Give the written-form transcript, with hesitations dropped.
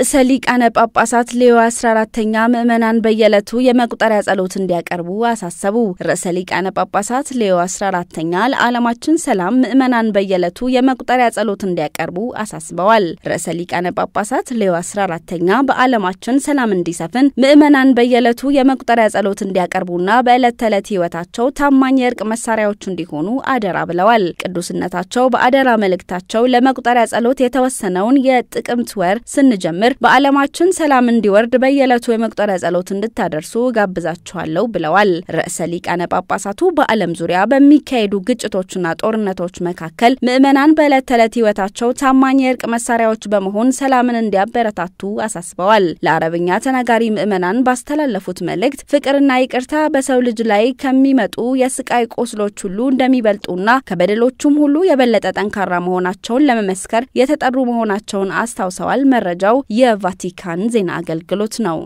ርዕሰ ሊቃነ ጳጳሳት ሌዮ 14ኛ ምዕመናን በየዕለቱ የመቁጠሪያ ጸሎት እንዲያቀርቡ አሳሰቡ። ርዕሰ ሊቃነ ጳጳሳት ሌዮ 14ኛ ለዓለማችን ሰላም ምዕመናን በየዕለቱ የመቁጠሪያ ጸሎት እንዲያቀርቡ አሳስበዋል። ርዕሰ ሊቃነ ጳጳሳት ሌዮ 14ኛ በዓለማችን ሰላም እንዲሰፍን ምዕመናን በየዕለቱ የመቁጠሪያ ጸሎት እንዲያቀርቡና በዕለት ተዕለት ሕይወታቸው ታማኝ የእርቅ መሳሪያዎች እንዲሆኑ አደራ ብለዋል። ቅዱስነታቸው በአደራ መልእክታቸው ለመቁጠሪያ ጸሎት የተወሰነውን የጥቅምት ወር ስንጀምር በዓለማችን ሰላም እንዲወርድ በየዕለቱ የመቁጠሪያ ጸሎት እንድታደርሱ ጋብዛችኋለሁ ብለዋል። ርዕሰ ሊቃነ ጳጳሳቱ በዓለም ዙሪያ በሚካሄዱ ግጭቶችና ጦርነቶች መካከል ምዕመናን በዕለት ተዕለት ሕይወታቸው ታማኝ የእርቅ መሳሪያዎች በመሆን ሰላምን እንዲያበረታቱ አሳስበዋል። ለአረብኛ ተናጋሪ ምዕመናን ባስተላለፉት መልእክት ፍቅርና ይቅርታ በሰው ልጅ ላይ ከሚመጡ የስቃይ ቆስሎች ሁሉ እንደሚበልጡና ከበደሎቹም ሁሉ የበለጠ ጠንካራ መሆናቸውን ለመመስከር የተጠሩ መሆናቸውን አስታውሰዋል። መረጃው የቫቲካን ዜና አገልግሎት ነው።